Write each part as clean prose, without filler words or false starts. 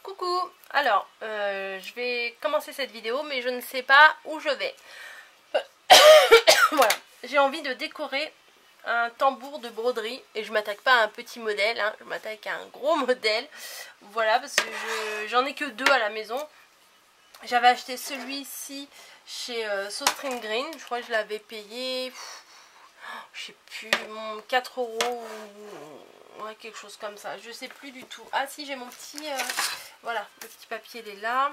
Coucou. Alors, je vais commencer cette vidéo, mais je ne sais pas où je vais. Voilà, j'ai envie de décorer un tambour de broderie et je m'attaque pas à un petit modèle, hein, je m'attaque à un gros modèle. Voilà, parce que j'en ai que deux à la maison. J'avais acheté celui-ci chez Sostring Green, je crois que je l'avais payé, je sais plus, 4 € ou ouais, quelque chose comme ça, je sais plus du tout. Ah si, j'ai mon petit, voilà, le petit papier il est là.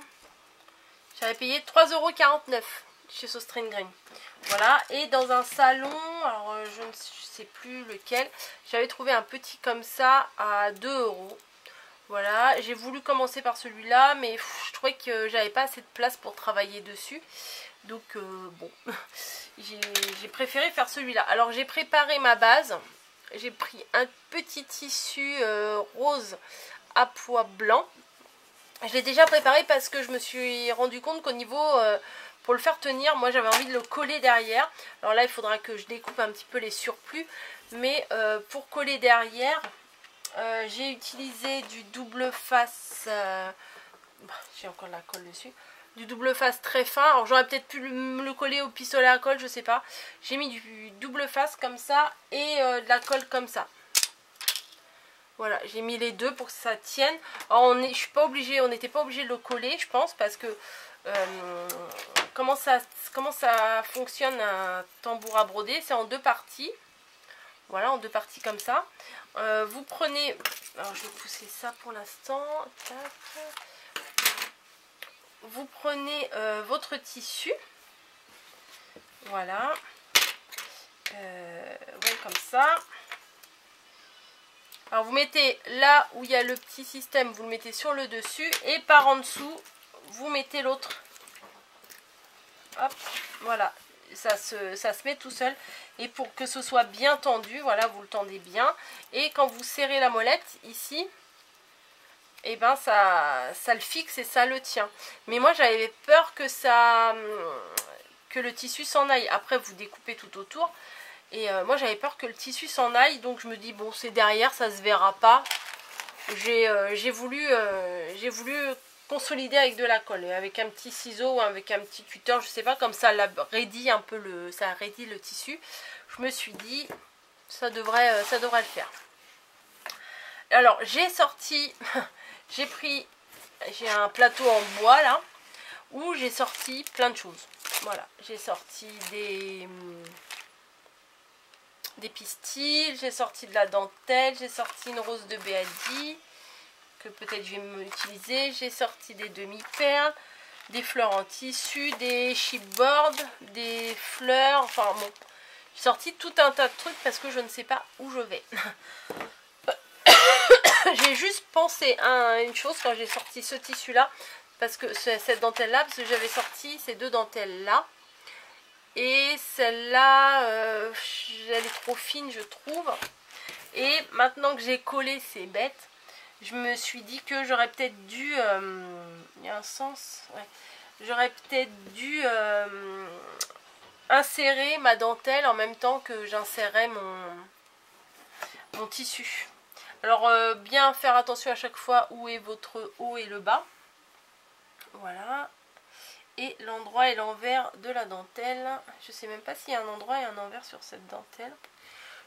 J'avais payé 3,49 € chez Sostring Green. Voilà, et dans un salon, alors je ne sais plus lequel, j'avais trouvé un petit comme ça à 2 €. Voilà, j'ai voulu commencer par celui-là, mais je trouvais que j'avais pas assez de place pour travailler dessus. Donc bon, j'ai préféré faire celui-là. Alors j'ai préparé ma base. J'ai pris un petit tissu rose à pois blanc. Je l'ai déjà préparé parce que je me suis rendu compte qu'au niveau, pour le faire tenir, moi j'avais envie de le coller derrière. Alors là il faudra que je découpe un petit peu les surplus. Mais pour coller derrière, j'ai utilisé du double face, j'ai encore de la colle dessus, du double face très fin. Alors j'aurais peut-être pu le coller au pistolet à colle, je sais pas. J'ai mis du double face comme ça et de la colle comme ça. Voilà, j'ai mis les deux pour que ça tienne. Alors je suis pas obligée, on n'était pas obligé de le coller, je pense, parce que comment ça fonctionne un tambour à broder, c'est en deux parties. Voilà, en deux parties comme ça. Vous prenez, alors je vais pousser ça pour l'instant. Vous prenez votre tissu, voilà, ouais, comme ça. Alors vous mettez là où il y a le petit système, vous le mettez sur le dessus, et par en dessous, vous mettez l'autre. Hop, voilà, ça se met tout seul. Et pour que ce soit bien tendu, voilà, vous le tendez bien. Et quand vous serrez la molette ici, et ben ça le fixe et ça le tient. Mais moi j'avais peur que le tissu s'en aille. Après vous découpez tout autour. Et moi j'avais peur que le tissu s'en aille. Donc je me dis bon, c'est derrière, ça se verra pas. J'ai voulu consolider avec de la colle, avec un petit ciseau ou avec un petit cutter, je sais pas, comme ça raidit un peu ça raidit le tissu. Je me suis dit ça devrait le faire. Alors j'ai sorti j'ai un plateau en bois là où j'ai sorti plein de choses. Voilà, j'ai sorti des pistils, j'ai sorti de la dentelle, j'ai sorti une rose de Béadi que peut-être je vais utiliser, j'ai sorti des demi-perles, des fleurs en tissu, des chipboards, des fleurs, enfin bon, j'ai sorti tout un tas de trucs parce que je ne sais pas où je vais. J'ai juste pensé à une chose quand j'ai sorti ce tissu là, parce que cette dentelle là, parce que j'avais sorti ces deux dentelles là, et celle-là, elle est trop fine je trouve, et maintenant que j'ai collé ces bêtes, je me suis dit que j'aurais peut-être dû, il y a un sens, ouais, j'aurais peut-être dû insérer ma dentelle en même temps que j'insérais mon tissu. Alors bien faire attention à chaque fois où est votre haut et le bas. Voilà. Et l'endroit et l'envers de la dentelle. Je sais même pas s'il y a un endroit et un envers sur cette dentelle.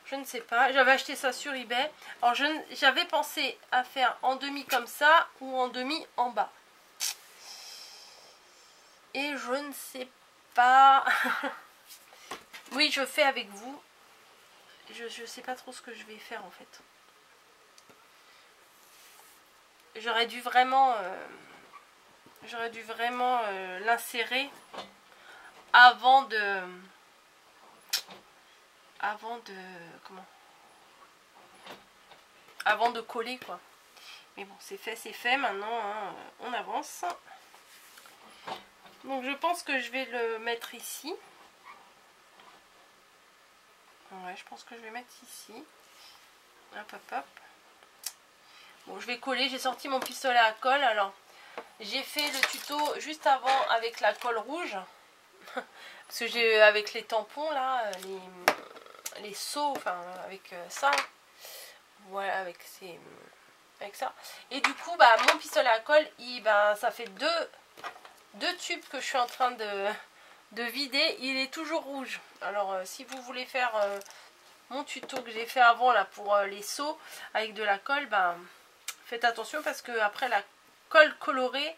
Je ne sais pas. J'avais acheté ça sur eBay. Alors j'avais pensé à faire en demi comme ça ou en demi en bas. Et je ne sais pas. Oui, je fais avec vous. Je sais pas trop ce que je vais faire en fait. J'aurais dû vraiment l'insérer avant de coller quoi. Mais bon, c'est fait maintenant, hein, on avance. Donc je pense que je vais le mettre ici. Ouais, je pense que je vais mettre ici. Hop hop hop. Bon, je vais coller, j'ai sorti mon pistolet à colle. Alors, j'ai fait le tuto juste avant avec la colle rouge. Parce que j'ai avec les tampons là, les seaux, enfin avec ça. Voilà, avec avec ça. Et du coup, bah, mon pistolet à colle, ça fait deux tubes que je suis en train de vider. Il est toujours rouge. Alors, si vous voulez faire mon tuto que j'ai fait avant là pour les seaux avec de la colle, faites attention parce que après la colle colorée,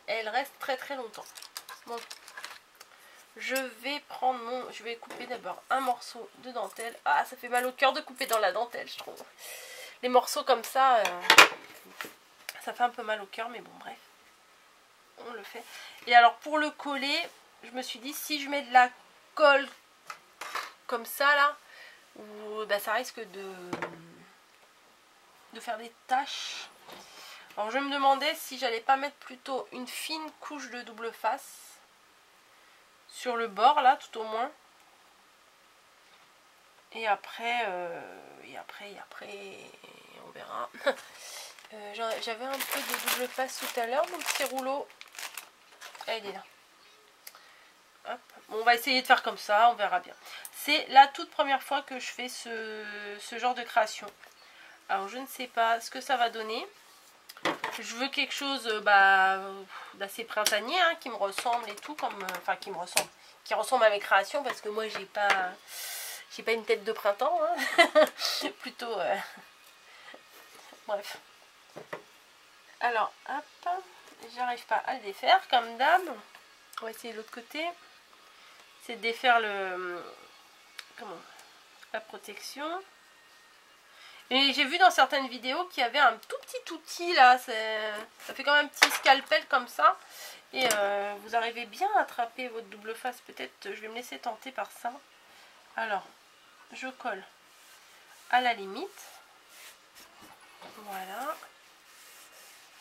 elle reste très très longtemps. Bon, je vais couper d'abord un morceau de dentelle. Ah, ça fait mal au cœur de couper dans la dentelle, je trouve. Les morceaux comme ça, ça fait un peu mal au cœur, mais bon, bref. On le fait. Et alors, pour le coller, je me suis dit, si je mets de la colle comme ça, là, ça risque de faire des taches. Alors, je me demandais si j'allais pas mettre plutôt une fine couche de double face sur le bord, là, tout au moins. Et après, on verra. J'avais un peu de double face tout à l'heure, mon petit rouleau. Elle est là. Hop. Bon, on va essayer de faire comme ça, on verra bien. C'est la toute première fois que je fais ce genre de création. Alors, je ne sais pas ce que ça va donner. Je veux quelque chose d'assez printanier, hein, qui me ressemble et tout, enfin qui ressemble à mes créations, parce que moi j'ai pas une tête de printemps, hein. Plutôt bref. Alors hop, j'arrive pas à le défaire comme d'hab. On va essayer de l'autre côté. C'est de défaire la protection. Et j'ai vu dans certaines vidéos qu'il y avait un tout petit outil là, ça fait quand même un petit scalpel comme ça. Et vous arrivez bien à attraper votre double face. Peut-être je vais me laisser tenter par ça. Alors, je colle à la limite. Voilà.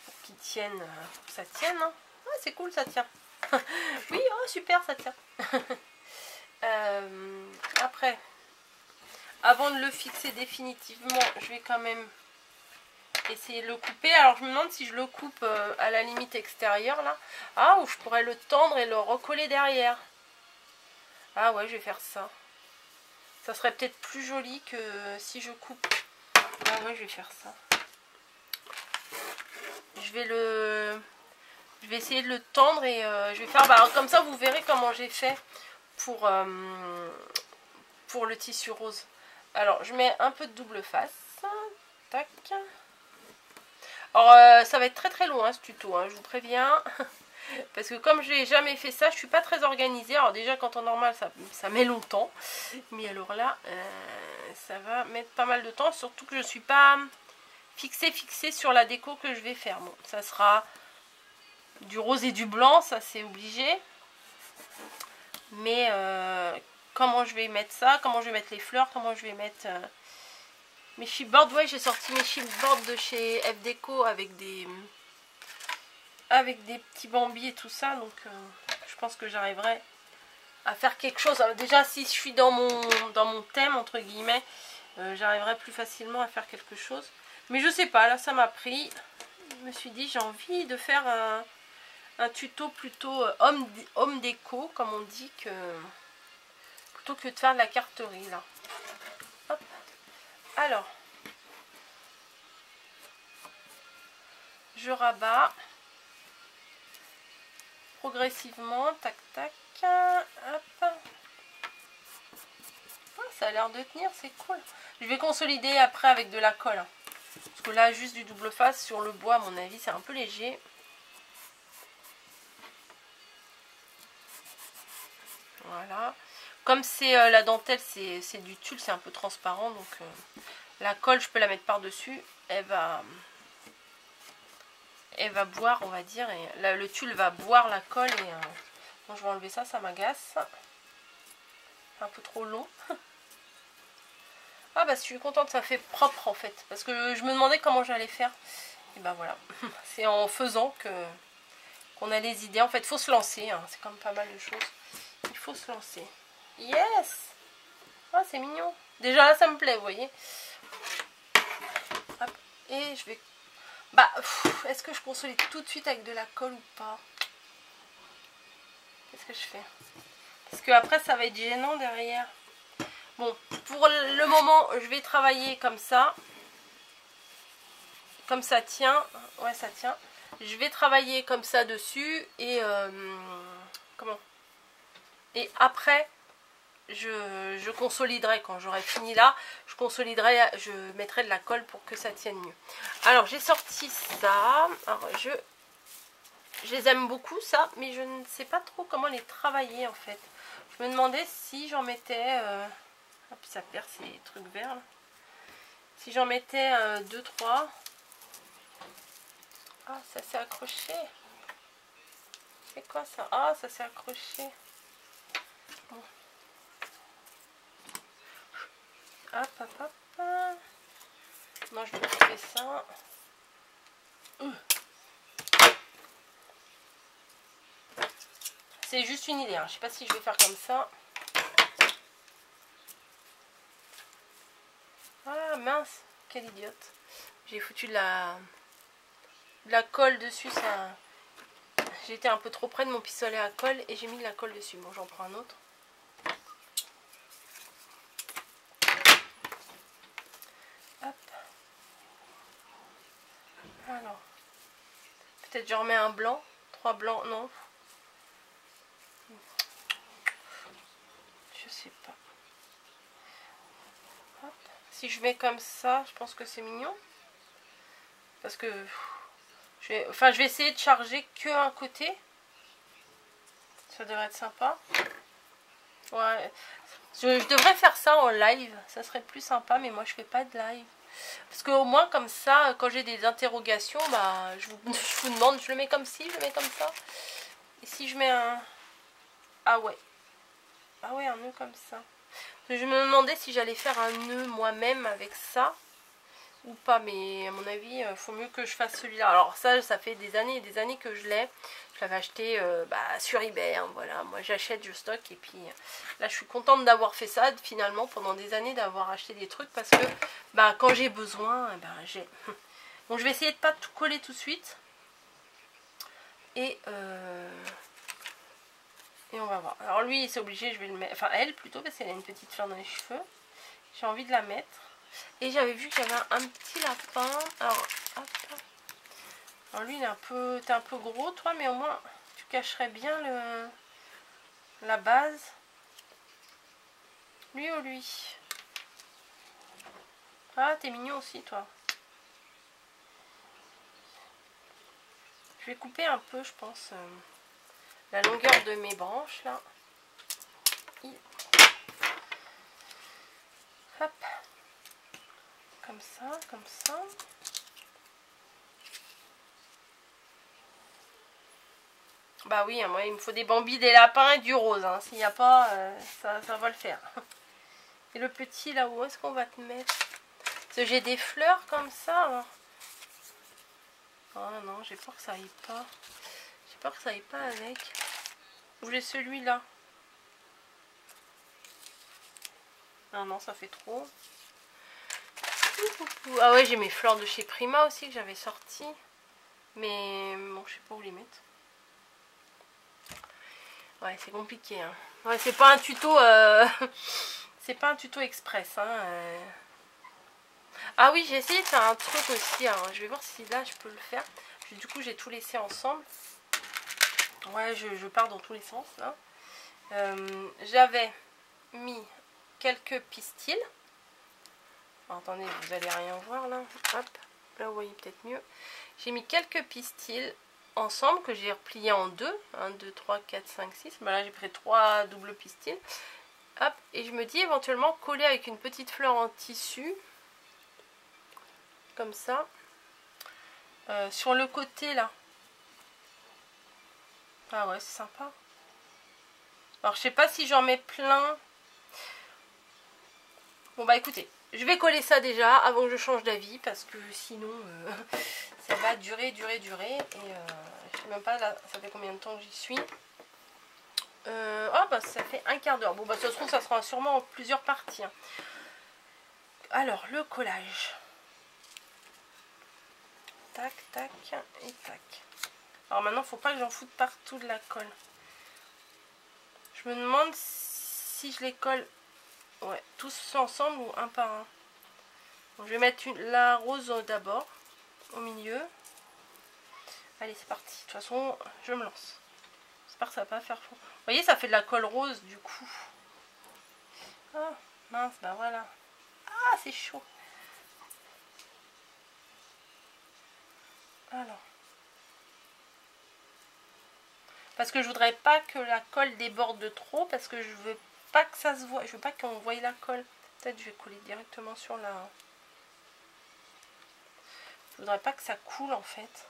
Pour qu'il tienne, pour que ça tienne. Hein. Ah, c'est cool, ça tient. Oui, oh super, ça tient. Après... Avant de le fixer définitivement, je vais quand même essayer de le couper. Alors je me demande si je le coupe à la limite extérieure là. Ah, ou je pourrais le tendre et le recoller derrière. Ah ouais, je vais faire ça. Ça serait peut-être plus joli que si je coupe. Ah ouais, je vais faire ça. Je vais essayer de le tendre et je vais faire... comme ça, vous verrez comment j'ai fait pour le tissu rose. Alors, je mets un peu de double face. Tac. Alors, ça va être très très long, hein, ce tuto, hein, je vous préviens. Parce que comme je n'ai jamais fait ça, je suis pas très organisée. Alors déjà, quand en normal, ça met longtemps. Mais alors là, ça va mettre pas mal de temps. Surtout que je ne suis pas fixée sur la déco que je vais faire. Bon, ça sera du rose et du blanc, ça c'est obligé. Mais... comment je vais mettre ça, comment je vais mettre les fleurs, comment je vais mettre mes chipboards. Ouais, j'ai sorti mes chipboards de chez F Déco avec des petits bambis et tout ça. Donc je pense que j'arriverai à faire quelque chose. Alors, déjà, si je suis dans mon thème, entre guillemets, j'arriverai plus facilement à faire quelque chose. Mais je sais pas, là ça m'a pris. Je me suis dit, j'ai envie de faire un tuto plutôt homme déco, comme on dit, plutôt que de faire de la carterie là. Hop. Alors, je rabats progressivement, tac tac, hop. Ah, ça a l'air de tenir, c'est cool. Je vais consolider après avec de la colle, hein. Parce que là, juste du double face sur le bois, à mon avis, c'est un peu léger. Voilà. Comme c'est la dentelle, c'est du tulle, c'est un peu transparent, donc la colle, je peux la mettre par-dessus. Elle va boire, on va dire, et le tulle va boire la colle. Et bon, je vais enlever ça, ça m'agace. Un peu trop long. Ah bah, je suis contente, ça fait propre en fait, parce que je me demandais comment j'allais faire. Et bah voilà, c'est en faisant qu'on a les idées. En fait, il faut se lancer, hein. C'est comme pas mal de choses. Il faut se lancer. Yes! Ah, c'est mignon. Déjà là, ça me plaît, vous voyez. Hop. Et je vais... est-ce que je consolide tout de suite avec de la colle ou pas? Qu'est-ce que je fais? Parce que après, ça va être gênant derrière. Bon, pour le moment, je vais travailler comme ça. comme ça tient, ouais ça tient, je vais travailler comme ça dessus et comment, et après je consoliderai quand j'aurai fini là, je consoliderai, je mettrai de la colle pour que ça tienne mieux. Alors j'ai sorti ça, alors je les aime beaucoup ça, mais je ne sais pas trop comment les travailler en fait. Je me demandais si j'en mettais, ah puis ça perd ces trucs verts là. Si j'en mettais 2-3. Ah, ça s'est accroché. C'est quoi ça? Ah, ça s'est accroché. Bon. Hop, hop, hop. Moi, je dois couper ça. C'est juste une idée. Hein. Je sais pas si je vais faire comme ça. Ah, mince. Quelle idiote. J'ai foutu de la colle dessus. Ça... J'étais un peu trop près de mon pistolet à colle et j'ai mis de la colle dessus. Bon, j'en prends un autre. Hop. Alors. Peut-être je remets un blanc. 3 blancs, non. Je sais pas. Hop. Si je mets comme ça, je pense que c'est mignon. Parce que... je vais essayer de charger que un côté. Ça devrait être sympa. Ouais. Je devrais faire ça en live. Ça serait plus sympa, mais moi je fais pas de live. Parce qu'au moins comme ça, quand j'ai des interrogations, bah je vous demande, je le mets comme ci, je le mets comme ça. Et si je mets un... Ah ouais. Ah ouais, un nœud comme ça. Je me demandais si j'allais faire un nœud moi-même avec ça. Ou pas, mais à mon avis, il faut mieux que je fasse celui-là. Alors ça fait des années et des années que je l'ai. Je l'avais acheté sur eBay, hein, voilà. Moi j'achète, je stocke et puis là je suis contente d'avoir fait ça finalement pendant des années, d'avoir acheté des trucs parce que quand j'ai besoin, j'ai... Bon, je vais essayer de pas tout coller tout de suite. Et on va voir. Alors lui, c'est obligé, je vais le mettre... Enfin elle plutôt, parce qu'elle a une petite fleur dans les cheveux. J'ai envie de la mettre. Et j'avais vu qu'il y avait un petit lapin. Alors, hop. Alors lui, il est un peu... T'es un peu gros, toi, mais au moins, tu cacherais bien la base. Lui ou lui? Ah, t'es mignon aussi, toi. Je vais couper un peu, je pense, la longueur de mes branches, là. Hop. Comme ça, comme ça. Bah oui, moi il me faut des bambis, des lapins et du rose. Hein. S'il n'y a pas, ça va le faire. Et le petit là, où est-ce qu'on va te mettre? Parce que j'ai des fleurs comme ça. Alors. Oh non, j'ai peur que ça aille pas. J'ai peur que ça aille pas avec. Ou j'ai celui-là. Ah non, ça fait trop. Ah ouais, j'ai mes fleurs de chez Prima aussi que j'avais sorties. Mais bon, je sais pas où les mettre. Ouais, c'est compliqué. Hein. Ouais, c'est pas un tuto. C'est pas un tuto express. Hein. Ah oui, j'ai essayé de faire un truc aussi. Alors, je vais voir si là je peux le faire. Du coup, j'ai tout laissé ensemble. Ouais, je pars dans tous les sens là. J'avais mis quelques pistils. Alors, attendez, vous allez rien voir là. Hop, là vous voyez peut-être mieux. J'ai mis quelques pistils ensemble que j'ai replié en deux. 1, 2, 3, 4, 5, 6. Ben là j'ai pris 3 doubles pistils. Hop, et je me dis éventuellement coller avec une petite fleur en tissu. Comme ça. Sur le côté là. Ah ouais, c'est sympa. Alors je sais pas si j'en mets plein. Bon bah écoutez, je vais coller ça déjà avant que je change d'avis parce que sinon ça va durer. Et je sais même pas là, ça fait combien de temps que j'y suis. Oh bah ça fait un quart d'heure. Bon bah ça se trouve ça sera sûrement en plusieurs parties. Hein. Alors le collage. Tac, tac et tac. Alors maintenant il faut pas que j'en foute partout de la colle. Je me demande si je les colle ouais, tous ensemble ou un par un. Donc, je vais mettre la rose d'abord. au milieu. Allez, c'est parti. De toute façon, je me lance. J'espère que ça va pas faire faux. Vous voyez, ça fait de la colle rose du coup. Ah, mince, bah voilà. Ah, c'est chaud. Alors. Parce que je voudrais pas que la colle déborde de trop. Parce que je veux pas que ça se voit. Je veux pas qu'on voie la colle. Peut-être je vais coller directement sur la... Je voudrais pas que ça coule en fait.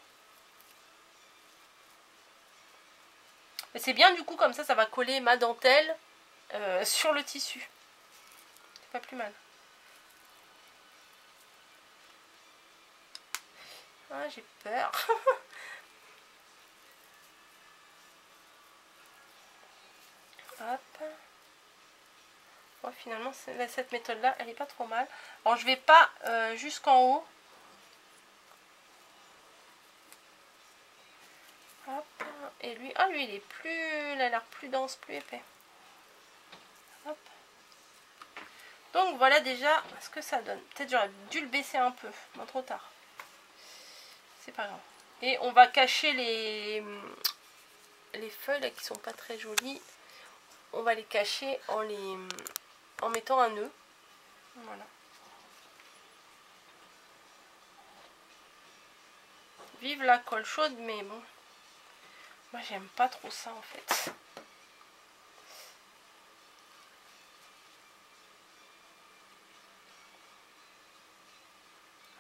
Mais c'est bien du coup, comme ça va coller ma dentelle sur le tissu. C'est pas plus mal. Ah, j'ai peur. Hop. Bon, finalement, cette méthode-là, elle est pas trop mal. Alors, je vais pas jusqu'en haut. Hop. Et lui, ah, lui, il est plus... Il a l'air plus dense, plus épais. Hop. Donc, voilà déjà ce que ça donne. Peut-être j'aurais dû le baisser un peu. Bon, trop tard. C'est pas grave. Et on va cacher les feuilles là qui sont pas très jolies. On va les cacher en mettant un nœud. Voilà. Vive la colle chaude, mais bon. Moi j'aime pas trop ça en fait.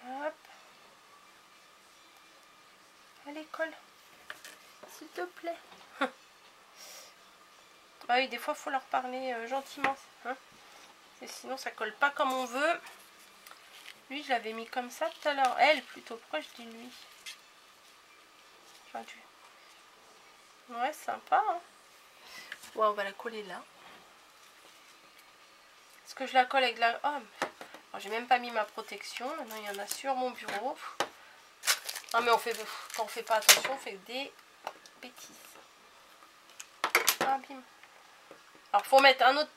Hop. Allez, colle. S'il te plaît. Bah oui, des fois, il faut leur parler gentiment. Hein, et sinon, ça colle pas comme on veut. Lui, je l'avais mis comme ça tout à l'heure. Elle, plutôt. Pourquoi je dis lui? J'aurais dû. Ouais, sympa. Hein, ouais, on va la coller là. Est-ce que je la colle avec la... Oh, j'ai même pas mis ma protection. Maintenant, il y en a sur mon bureau. Non, mais quand on fait pas attention, on fait des bêtises. Ah, bim. Alors, faut mettre un autre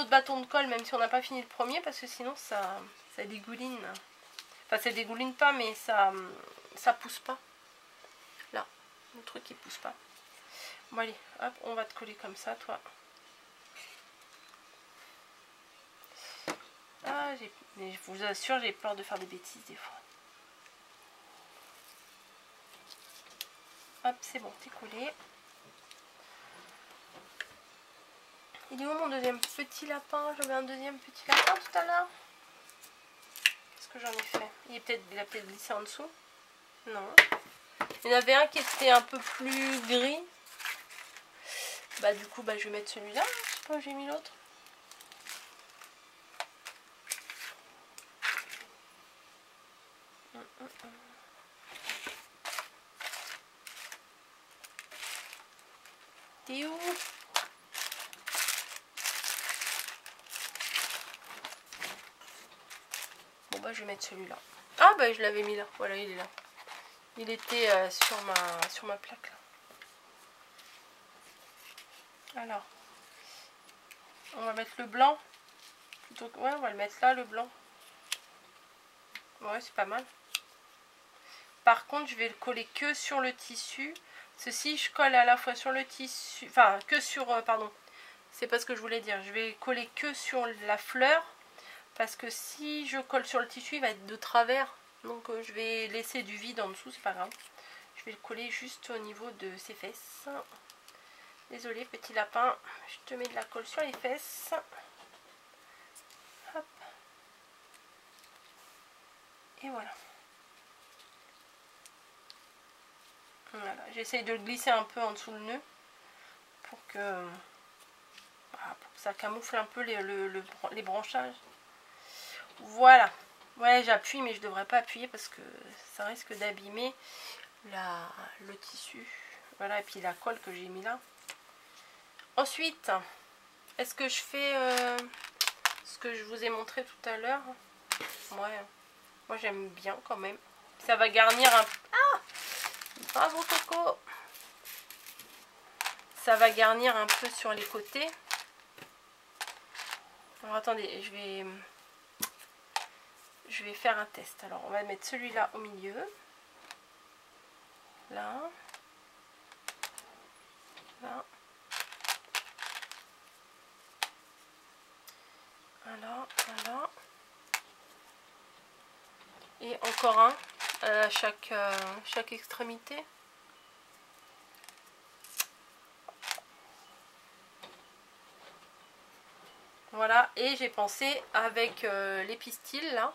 bâton de colle, même si on n'a pas fini le premier, parce que sinon, ça dégouline. Enfin, ça dégouline pas, mais ça pousse pas. Là, le truc, il pousse pas. Bon, allez, hop, on va te coller comme ça, toi. Ah, mais je vous assure, j'ai peur de faire des bêtises des fois. Hop, c'est bon, t'es collé. Il est où mon deuxième petit lapin? J'avais un deuxième petit lapin tout à l'heure. Qu'est-ce que j'en ai fait? Il a peut-être glissé en dessous. Non. Il y en avait un qui était un peu plus gris. Bah du coup, je vais mettre celui-là. Je sais pas où j'ai mis l'autre. T'es où? Bon bah je vais mettre celui-là. Ah bah je l'avais mis là. Voilà, il est là. Il était sur ma plaque là. Alors, on va mettre le blanc. Donc ouais, on va le mettre là, le blanc. Ouais, c'est pas mal. Par contre, je vais le coller que sur le tissu. Ceci, je colle à la fois sur le tissu, enfin que sur, pardon, c'est pas ce que je voulais dire. Je vais coller que sur la fleur, parce que si je colle sur le tissu, il va être de travers. Donc je vais laisser du vide en dessous, c'est pas grave. Je vais le coller juste au niveau de ses fesses. Désolée, petit lapin, je te mets de la colle sur les fesses. Hop. Et voilà. Voilà, j'essaye de le glisser un peu en dessous le nœud pour que ça camoufle un peu les branchages. Voilà. Ouais, j'appuie, mais je devrais pas appuyer parce que ça risque d'abîmer le tissu. Voilà, et puis la colle que j'ai mis là. Ensuite, est-ce que je fais ce que je vous ai montré tout à l'heure? Ouais, moi j'aime bien quand même. Ça va garnir un... Ah! Bravo Coco! Ça va garnir un peu sur les côtés. Alors attendez, je vais faire un test. Alors on va mettre celui-là au milieu. là, là, voilà, voilà, et encore un à chaque extrémité. Voilà, et j'ai pensé avec les pistils là,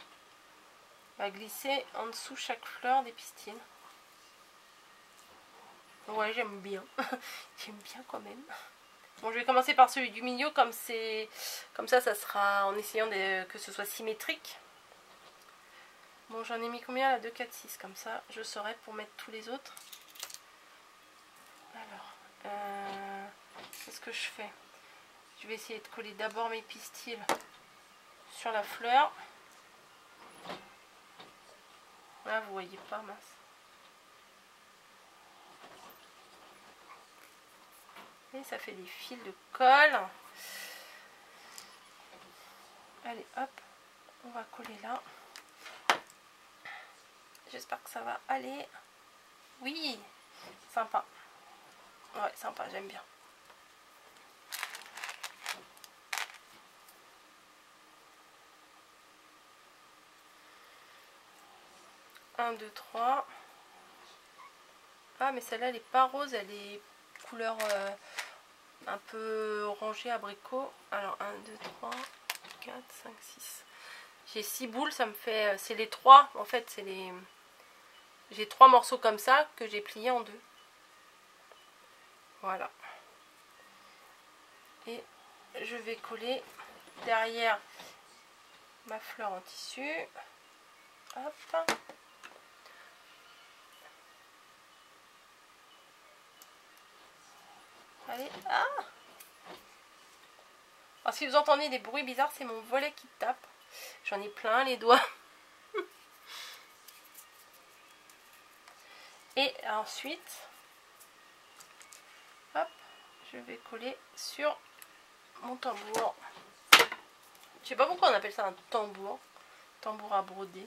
à glisser en dessous chaque fleur des pistils. Ouais, j'aime bien. J'aime bien quand même. Bon, je vais commencer par celui du milieu, comme ça, ça sera en essayant que ce soit symétrique. Bon, j'en ai mis combien là? 2, 4, 6, comme ça, je saurai pour mettre tous les autres. Alors, qu'est-ce que je fais? Je vais essayer de coller d'abord mes pistils sur la fleur. Là, vous voyez pas, mince. Et ça fait des fils de colle. Allez, hop, on va coller là. J'espère que ça va aller. Oui, sympa. Ouais, sympa, j'aime bien. Un, 2, 3. Ah, mais celle-là, elle est pas rose, elle est couleur un peu orangé abricot. Alors 1, 2, 3, 4, 5, 6. J'ai 6 boules, ça me fait... C'est les 3, en fait, c'est les... J'ai 3 morceaux comme ça que j'ai pliés en 2. Voilà. Et je vais coller derrière ma fleur en tissu. Hop. Allez, ah! Alors, si vous entendez des bruits bizarres, c'est mon volet qui tape. J'en ai plein les doigts. Et ensuite, hop, je vais coller sur mon tambour. Je sais pas pourquoi on appelle ça un tambour. Tambour à broder.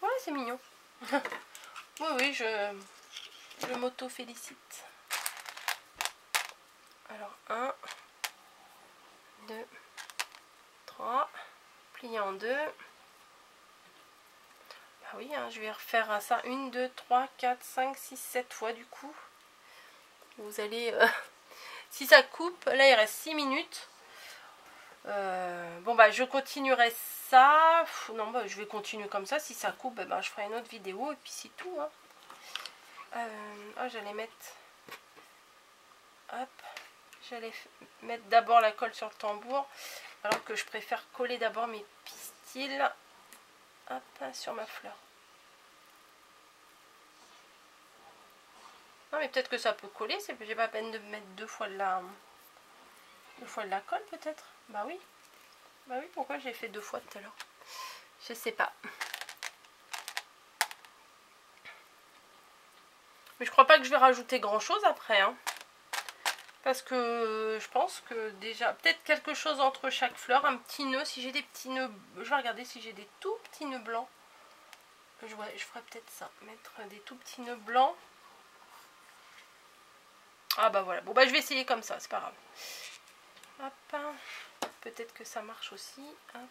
Ouais, c'est mignon. Oui, oui, je m'auto-félicite. Alors, 1, 2, 3, plié en 2. Bah oui, hein, je vais refaire ça 1, 2, 3, 4, 5, 6, 7 fois du coup. Vous allez... si ça coupe, là il reste 6 minutes. Bon bah je continuerai ça. Non, bah je vais continuer comme ça. Si ça coupe, bah, je ferai une autre vidéo et puis c'est tout. Hein. Oh, j'allais mettre... Hop. J'allais mettre d'abord la colle sur le tambour. Alors que je préfère coller d'abord mes pistils. Hop, sur ma fleur. Non mais peut-être que ça peut coller. J'ai pas peine de mettre deux fois de la colle peut-être. Bah oui. Bah oui, pourquoi j'ai fait 2 fois tout à l'heure? Je sais pas. Mais je crois pas que je vais rajouter grand chose après. Hein. Parce que je pense que déjà, peut-être quelque chose entre chaque fleur. Un petit nœud, si j'ai des petits nœuds. Je vais regarder si j'ai des tout petits nœuds blancs. Je ferais peut-être ça. Mettre des tout petits nœuds blancs. Ah bah voilà. Bon bah je vais essayer comme ça, c'est pas grave. Hop. Peut-être que ça marche aussi. Hop.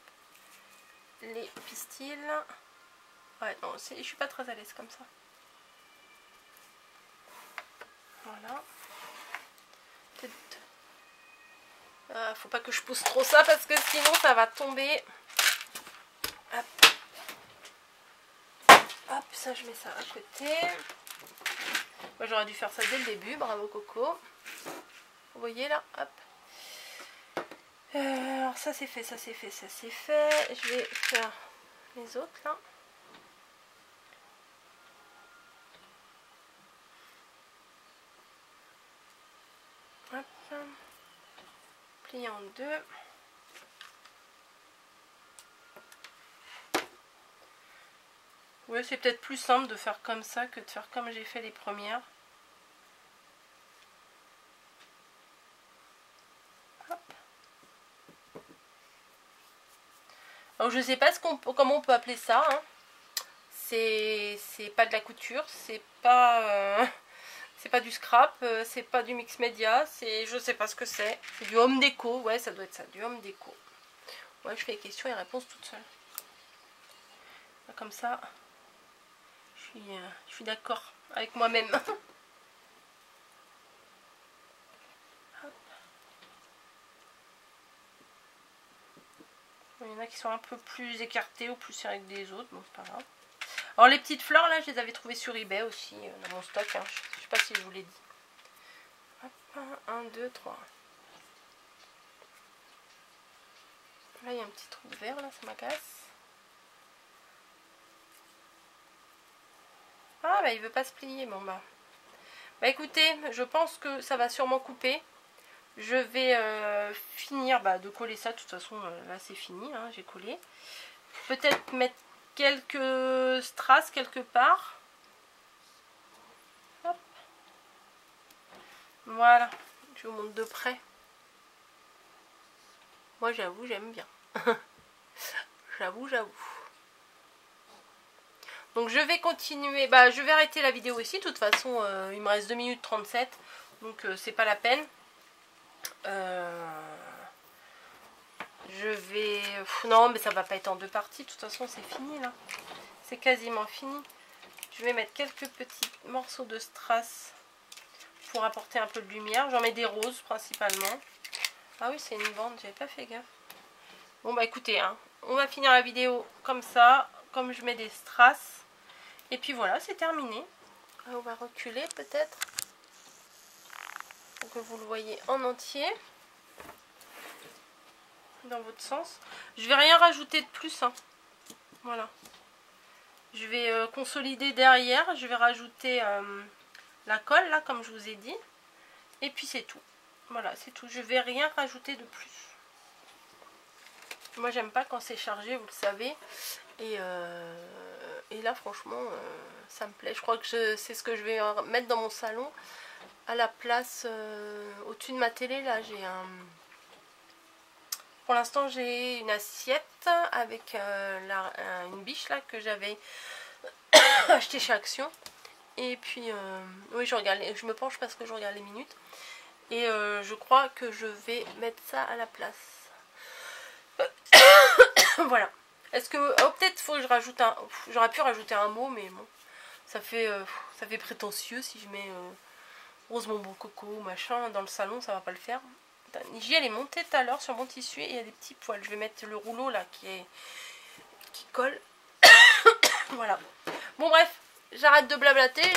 Les pistils. Ouais, non, je suis pas très à l'aise comme ça. Voilà. Faut pas que je pousse trop ça parce que sinon ça va tomber. Hop. Hop, ça je mets ça à côté. Moi j'aurais dû faire ça dès le début, bravo Coco. Vous voyez là, hop. Alors ça c'est fait, ça c'est fait, ça c'est fait. Je vais faire les autres là. Hop. Plier en 2. Ouais, c'est peut-être plus simple de faire comme ça que de faire comme j'ai fait les premières. Hop. Alors je sais pas comment on peut appeler ça. Hein. C'est pas de la couture, c'est pas du scrap, c'est pas du mix média, je sais pas ce que c'est. C'est du home déco, ouais ça doit être ça, du home déco. Ouais, je fais les questions et réponses toute seule. Comme ça, je suis d'accord avec moi-même. Il y en a qui sont un peu plus écartés ou plus serrés que des autres, bon c'est pas grave. Alors les petites fleurs là, je les avais trouvées sur eBay aussi, dans mon stock, hein. Je sais pas si je vous l'ai dit. Hop, 1, 2, 3. Là il y a un petit trou vert là, ça m'agace. Ah bah il veut pas se plier, bon bah. Bah écoutez, je pense que ça va sûrement couper. Je vais finir de coller ça, de toute façon là c'est fini, hein, j'ai collé. Peut-être mettre quelques strass quelque part. Hop. Voilà, je vous montre de près. Moi j'avoue, j'aime bien. j'avoue. Donc je vais continuer, je vais arrêter la vidéo ici, de toute façon il me reste 2 minutes 37, donc c'est pas la peine. Je vais... non mais ça va pas être en 2 parties, de toute façon c'est fini là. C'est quasiment fini. Je vais mettre quelques petits morceaux de strass pour apporter un peu de lumière. J'en mets des roses principalement. Ah oui c'est une bande, j'avais pas fait gaffe. Bon bah écoutez, hein, on va finir la vidéo comme ça, comme je mets des strass. Et puis voilà, c'est terminé. On va reculer peut-être pour que vous le voyez en entier. Dans votre sens. Je vais rien rajouter de plus. Hein. Voilà. Je vais consolider derrière. Je vais rajouter la colle là, comme je vous ai dit. Et puis c'est tout. Voilà, c'est tout. Je vais rien rajouter de plus. Moi j'aime pas quand c'est chargé, vous le savez. Et là franchement ça me plaît. Je crois que c'est ce que je vais mettre dans mon salon. À la place au-dessus de ma télé là j'ai un... Pour l'instant j'ai une assiette avec une biche là que j'avais acheté chez Action. Et puis oui je me penche parce que je regarde les minutes. Et je crois que je vais mettre ça à la place. Voilà. Est-ce que... oh, peut-être faut que je rajoute un... J'aurais pu rajouter un mot, mais bon. Ça fait prétentieux si je mets rose bonbon coco machin dans le salon, ça va pas le faire. J'y allais monter tout à l'heure sur mon tissu et il y a des petits poils. Je vais mettre le rouleau là qui colle. Voilà. Bon bref, j'arrête de blablater.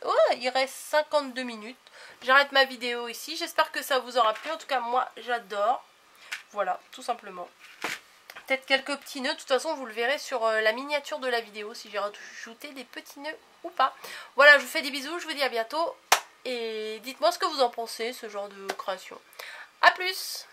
Oh, il reste 52 minutes. J'arrête ma vidéo ici. J'espère que ça vous aura plu. En tout cas, moi, j'adore. Voilà, tout simplement. Peut-être quelques petits nœuds. De toute façon, vous le verrez sur la miniature de la vidéo si j'ai rajouté des petits nœuds ou pas. Voilà, je vous fais des bisous. Je vous dis à bientôt. Et dites-moi ce que vous en pensez, ce genre de création. A plus!